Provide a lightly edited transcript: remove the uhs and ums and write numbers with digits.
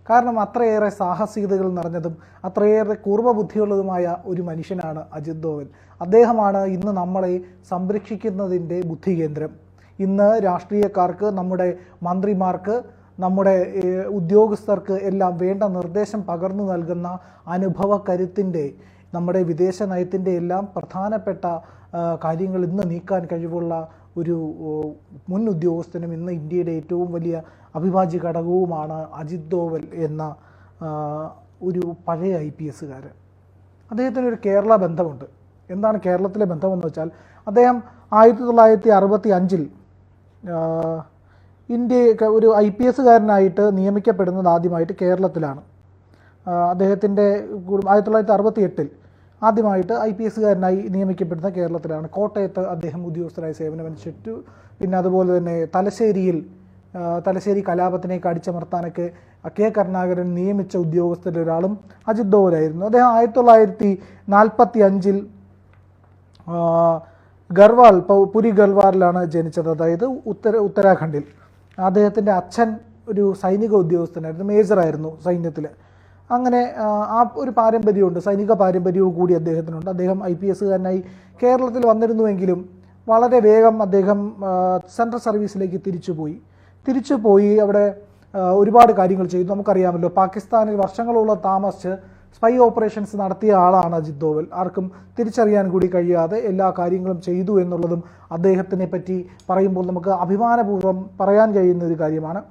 കാരണം അത്രയേറെ സാഹസികതകൾ നിറഞ്ഞതും അത്രയേറെ കൂർമ്മബുദ്ധിയുള്ളതുമായ ഒരു മനുഷ്യനാണ് അജിത് ഡോവൽ. അദ്ദേഹമാണ് ഇന്ന് നമ്മളെ സംരക്ഷിക്കുന്നതിൻ്റെ ബുദ്ധികേന്ദ്രം. ഇന്ന് രാഷ്ട്രീയക്കാർക്ക്, നമ്മുടെ മന്ത്രിമാർക്ക്, നമ്മുടെ ഉദ്യോഗസ്ഥർക്ക് എല്ലാം വേണ്ട നിർദ്ദേശം പകർന്നു നൽകുന്ന അനുഭവ കരുത്തിൻ്റെ, നമ്മുടെ വിദേശ നയത്തിൻ്റെ എല്ലാം പ്രധാനപ്പെട്ട കാര്യങ്ങൾ ഇന്ന് നീക്കാൻ കഴിവുള്ള ഒരു മുൻ ഉദ്യോഗസ്ഥനും ഇന്ന് ഇന്ത്യയുടെ ഏറ്റവും വലിയ അവിഭാജ്യ ഘടകവുമാണ് അജിത് ഡോവൽ എന്ന ഒരു പഴയ IPS കാരൻ. അദ്ദേഹത്തിനൊരു കേരള ബന്ധമുണ്ട്. എന്താണ് കേരളത്തിലെ ബന്ധമെന്ന് വെച്ചാൽ, അദ്ദേഹം 1965 ഒരു IPS കാരനായിട്ട് നിയമിക്കപ്പെടുന്നത് ആദ്യമായിട്ട് കേരളത്തിലാണ്. അദ്ദേഹത്തിൻ്റെ 1968 ആദ്യമായിട്ട് IPS കാരനായി നിയമിക്കപ്പെടുന്ന കേരളത്തിലാണ്. കോട്ടയത്ത് അദ്ദേഹം ഉദ്യോഗസ്ഥരായി സേവനമനുഷ്ഠിച്ചു. പിന്നെ അതുപോലെ തന്നെ തലശ്ശേരി കലാപത്തിനേക്ക് അടിച്ചമർത്താനൊക്കെ K. കരുണാകരൻ നിയമിച്ച ഉദ്യോഗസ്ഥരിൽ ഒരാളും അജിത് ഡോവലായിരുന്നു. അദ്ദേഹം 1945 പുരി ഗർവാളിലാണ് ജനിച്ചത്, അതായത് ഉത്തരാഖണ്ഡിൽ. അദ്ദേഹത്തിൻ്റെ അച്ഛൻ ഒരു സൈനിക ഉദ്യോഗസ്ഥനായിരുന്നു, മേജറായിരുന്നു സൈന്യത്തിൽ. അങ്ങനെ ആ ഒരു പാരമ്പര്യമുണ്ട്, സൈനിക പാരമ്പര്യവും കൂടി അദ്ദേഹത്തിനുണ്ട്. അദ്ദേഹം IPS കാരനായി കേരളത്തിൽ വന്നിരുന്നുവെങ്കിലും വളരെ വേഗം അദ്ദേഹം സെൻട്രൽ സർവീസിലേക്ക് തിരിച്ചുപോയി അവിടെ ഒരുപാട് കാര്യങ്ങൾ ചെയ്തു. നമുക്കറിയാമല്ലോ, പാകിസ്ഥാനിൽ വർഷങ്ങളോളം താമസിച്ച് സ്പൈ ഓപ്പറേഷൻസ് നടത്തിയ ആളാണ് അജിത് ഡോവൽ. ആർക്കും തിരിച്ചറിയാൻ കൂടി കഴിയാതെ എല്ലാ കാര്യങ്ങളും ചെയ്തു എന്നുള്ളതും അദ്ദേഹത്തിനെ പറ്റി പറയുമ്പോൾ നമുക്ക് അഭിമാനപൂർവ്വം പറയാൻ കഴിയുന്ന ഒരു കാര്യമാണ്.